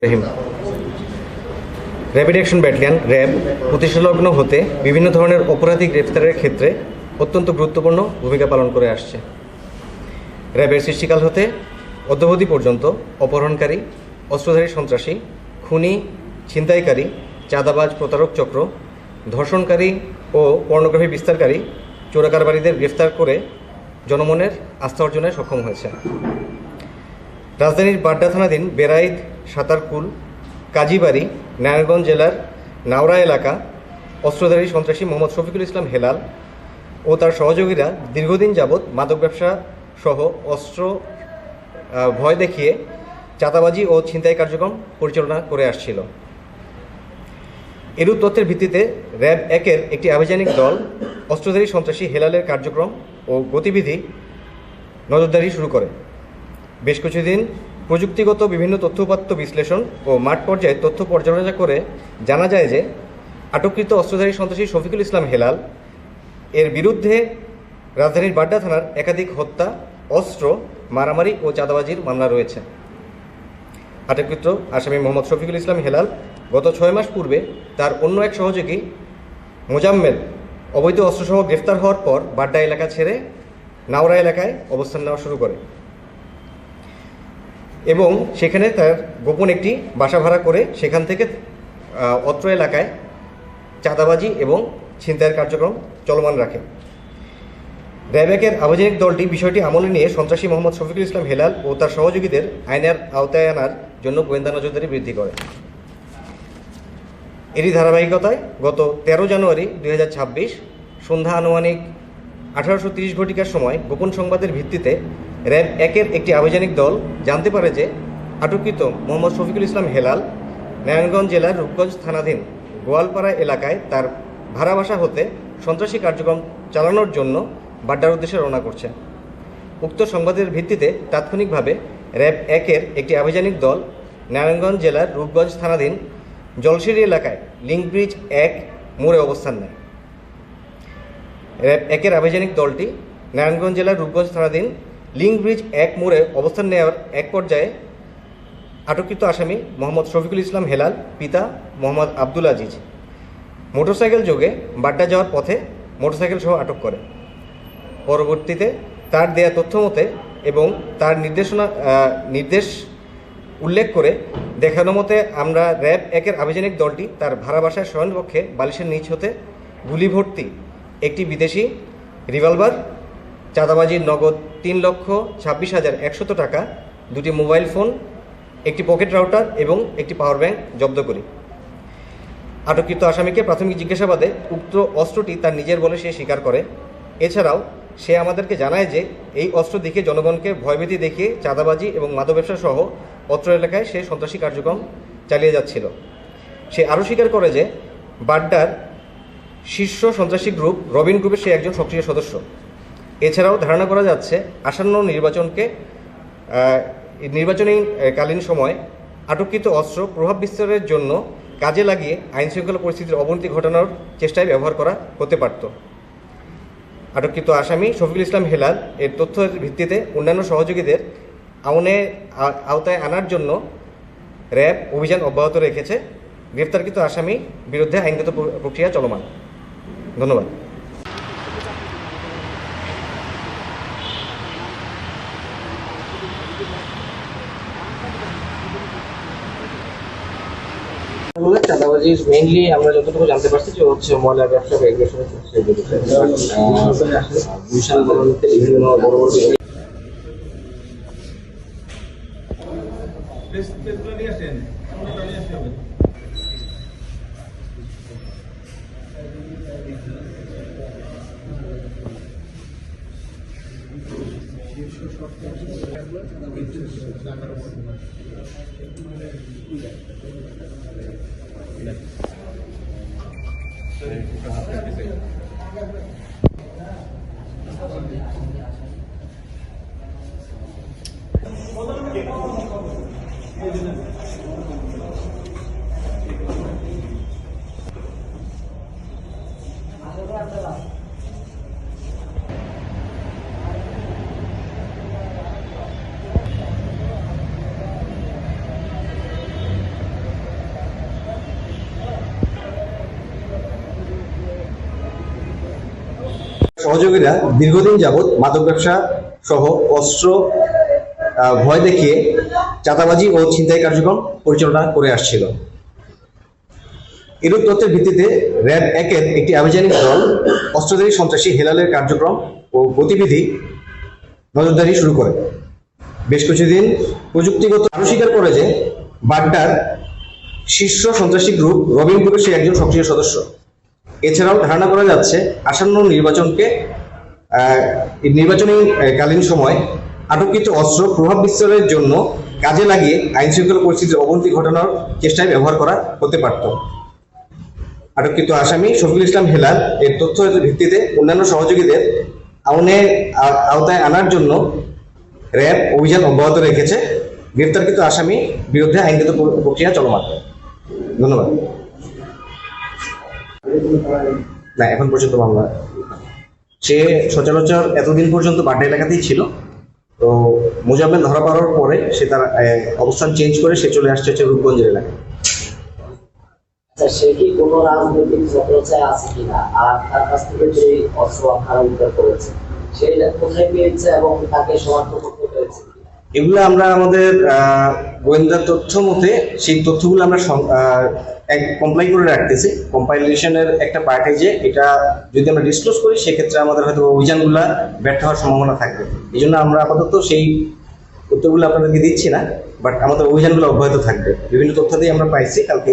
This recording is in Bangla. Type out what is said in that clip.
রহিম। র্যাপিড অ্যাকশন ব্যাটালিয়ন র্যাব প্রতিষ্ঠালগ্ন হতে বিভিন্ন ধরনের অপরাধী গ্রেফতারের ক্ষেত্রে অত্যন্ত গুরুত্বপূর্ণ ভূমিকা পালন করে আসছে। র্যাবের সৃষ্টিকাল হতে অদ্যাবধি পর্যন্ত অপহরণকারী, অস্ত্রধারী সন্ত্রাসী, খুনি, ছিনতাইকারী, চাঁদাবাজ, প্রতারক চক্র, ধর্ষণকারী ও পর্নোগ্রাফি বিস্তারকারী চোরাকারবারীদের গ্রেফতার করে জনমনের আস্থা অর্জনে সক্ষম হয়েছে। রাজধানীর বাড্ডা থানাধীন বেড়াইদ, সাঁতারকুল, কাজীবাড়ি, নারায়ণগঞ্জ জেলার নাওরা এলাকা অস্ত্রধারী সন্ত্রাসী মোহাম্মদ শফিকুল ইসলাম হেলাল ও তার সহযোগীরা দীর্ঘদিন যাবৎ মাদক ব্যবসা সহ অস্ত্র ভয় দেখিয়ে চাঁদাবাজি ও ছিনতাই কার্যক্রম পরিচালনা করে আসছিল। এরূপ তথ্যের ভিত্তিতে র্যাব ১-এর একটি আভিযানিক দল অস্ত্রধারী সন্ত্রাসী হেলালের কার্যক্রম ও গতিবিধি নজরদারি শুরু করে। বেশ কিছুদিন প্রযুক্তিগত বিভিন্ন তথ্যোপাত্য বিশ্লেষণ ও মাঠ পর্যায়ে তথ্য পর্যালোচনা করে জানা যায় যে আটককৃত অস্ত্রধারী সন্ত্রাসী শফিকুল ইসলাম হেলাল এর বিরুদ্ধে রাজধানীর বাড্ডা থানার একাধিক হত্যা, অস্ত্র, মারামারি ও চাঁদাবাজির মামলা রয়েছে। আটককৃত আসামি মোহাম্মদ শফিকুল ইসলাম হেলাল গত ৬ মাস পূর্বে তার অন্য এক সহযোগী মোজাম্মেল অবৈধ অস্ত্রসহ গ্রেফতার হওয়ার পর বাড্ডা এলাকা ছেড়ে নাওরা এলাকায় অবস্থান নেওয়া শুরু করে এবং সেখানে তার গোপন একটি বাসা ভাড়া করে সেখান থেকে অত্র এলাকায় চাঁদাবাজি এবং ছিনতাইয়ের কার্যক্রম চলমান রাখে। র্যাব ১-এর আভিযানিক দলটি বিষয়টি আমলে নিয়ে সন্ত্রাসী মোহাম্মদ শফিকুল ইসলাম হেলাল ও তার সহযোগীদের আইনের আওতায় আনার জন্য গোয়েন্দা নজরদারি বৃদ্ধি করে। এরই ধারাবাহিকতায় গত ১৩ জানুয়ারি ২০২৬ সন্ধ্যা আনুমানিক ১৮:৩০ ঘটিকার সময় গোপন সংবাদের ভিত্তিতে র্যাব ১-এর একটি আভিযানিক দল জানতে পারে যে আটককৃত মোহাম্মদ শফিকুল ইসলাম হেলাল নারায়ণগঞ্জ জেলার রূপগঞ্জ থানাধীন গোয়ালপাড়া এলাকায় তার ভাড়া বাসা হতে সন্ত্রাসী কার্যক্রম চালানোর জন্য বাড্ডার উদ্দেশ্যে রওনা করছে। উক্ত সংবাদের ভিত্তিতে তাৎক্ষণিকভাবে র্যাব ১-এর একটি আভিযানিক দল নারায়ণগঞ্জ জেলার রূপগঞ্জ থানাধীন জলসিঁড়ি এলাকায় লিঙ্ক ব্রিজ ১ মোড়ে অবস্থান নেয়। র্যাব ১-এর আভিযানিক দলটি নারায়ণগঞ্জ জেলার রূপগঞ্জ থানাধীন লিঙ্ক ব্রিজ ১ মোড়ে অবস্থান নেওয়ার এক পর্যায়ে আটককৃত আসামি মোহাম্মদ শফিকুল ইসলাম হেলাল পিতা মোহাম্মদ আব্দুল আজিজ মোটরসাইকেল যোগে বাড্ডা যাওয়ার পথে মোটরসাইকেল সহ আটক করে। পরবর্তীতে তার দেয়া তথ্য মতে এবং তার নির্দেশ উল্লেখ করে দেখানো মতে আমরা র্যাব ১-এর আভিযানিক দলটি তার ভাড়া বাসায় শয়নকক্ষে বালিশের নিচ হতে গুলি ভর্তি একটি বিদেশি রিভলভার, চাঁদাবাজির নগদ ৩,২৬,১০০ টাকা, 2টি মোবাইল ফোন, একটি পকেট রাউটার এবং একটি পাওয়ার ব্যাংক জব্দ করি। আটককৃত আসামিকে প্রাথমিক জিজ্ঞাসাবাদে উক্ত অস্ত্রটি তার নিজের বলে সে স্বীকার করে। এছাড়াও সে আমাদেরকে জানায় যে এই অস্ত্র দেখে জনগণকে ভয়ভীতি দেখিয়ে চাঁদাবাজি এবং মাদক ব্যবসা সহ অত্র এলাকায় সে সন্ত্রাসী কার্যক্রম চালিয়ে যাচ্ছিল। সে আরও স্বীকার করে যে বাড্ডার শীর্ষ সন্ত্রাসী গ্রুপ রবিন গ্রুপের সে একজন সক্রিয় সদস্য। এছাড়াও ধারণা করা যাচ্ছে আসন্ন নির্বাচনী কালীন সময় আটককৃত অস্ত্র প্রভাব বিস্তারের জন্য কাজে লাগিয়ে আইনশৃঙ্খলা পরিস্থিতির অবনতি ঘটানোর চেষ্টায় ব্যবহার করা হতে পারত। আটককৃত আসামি শফিকুল ইসলাম হেলাল এর তথ্যের ভিত্তিতে অন্যান্য সহযোগীদের আওতায় আনার জন্য র্যাব অভিযান অব্যাহত রেখেছে। গ্রেফতারকৃত আসামি বিরুদ্ধে আইনগত প্রক্রিয়া চলমান। ধন্যবাদ। চাঁদাবাজি মেইনলি আমরা যতটুকু জানতে পারছি যে হচ্ছে ময়লা ব্যবসা বা এগ্রেশনের বিভিন্ন বড় বড় সহযোগীরা দীর্ঘদিন যাবৎ মাদক ব্যবসা সহ অস্ত্র ভয় দেখিয়ে চাঁদাবাজি ও ছিনতাই কার্যক্রম পরিচালনা করে আসছিল। এরূপ তথ্যের ভিত্তিতে র্যাব 1-এর একটি আভিযানিক দল অস্ত্রধারী সন্ত্রাসী হেলালের কার্যক্রম ও গতিবিধি নজরদারি শুরু করে। বেশ কিছুদিন প্রযুক্তিগত আরও স্বীকার করে যে বাড্ডার শীর্ষ সন্ত্রাসী গ্রুপ রবিন গ্রুপের সে একজন সক্রিয় সদস্য। এছাড়াও ধারণা করা যাচ্ছে আসন্ন নির্বাচনী কালীন সময় আটককৃত অস্ত্র প্রভাব বিস্তারের জন্য কাজে লাগিয়ে আইন শৃঙ্খলা পরিস্থিতির অবনতি ঘটানোর চেষ্টায় ব্যবহার করা হতে পারত। আটককৃত আসামি শফিকুল ইসলাম হেলাল এর তথ্যের ভিত্তিতে অন্যান্য সহযোগীদের আওতায় আনার জন্য র্যাব অভিযান অব্যাহত রেখেছে। গ্রেপ্তারকৃত আসামি বিরুদ্ধে আইনগত প্রক্রিয়া চলমান। ধন্যবাদ। না, এখন পর্যন্ত মামলা সে সচরাচর এতদিন পর্যন্ত বাড্ডা এলাকাতেই ছিল। তো মোজাম্মেল ধরা পড়ার পরে সে তার অবস্থান চেঞ্জ করে সে চলে আসছে হচ্ছে রূপগঞ্জের এলাকায়। আচ্ছা, সে কি কোনো রাজনৈতিক চক্রচায় আছে কিনা, আর তার কাছ থেকে যে অস্ত্র আপনারা উদ্ধার করেছে সেটা কোথায় পেয়েছে এবং তাকে শনাক্ত করতে পেরেছে? এগুলো আমরা আমাদের গোয়েন্দা তথ্য মতে সেই তথ্যগুলো আমরা কমপ্লাই করে রাখতেছি। কম্পাইলেশনের একটা পার্টে যে এটা যদি আমরা ডিসক্লোজ করি সেক্ষেত্রে আমাদের হয়তো অভিযানগুলো ব্যর্থ হওয়ার সম্ভাবনা থাকবে। এই জন্য আমরা আপাতত সেই উত্তরগুলো আপনাদেরকে দিচ্ছি না, বাট আমাদের অভিযানগুলো অব্যাহত থাকবে। বিভিন্ন তথ্য দিয়ে আমরা পাইছি কালকে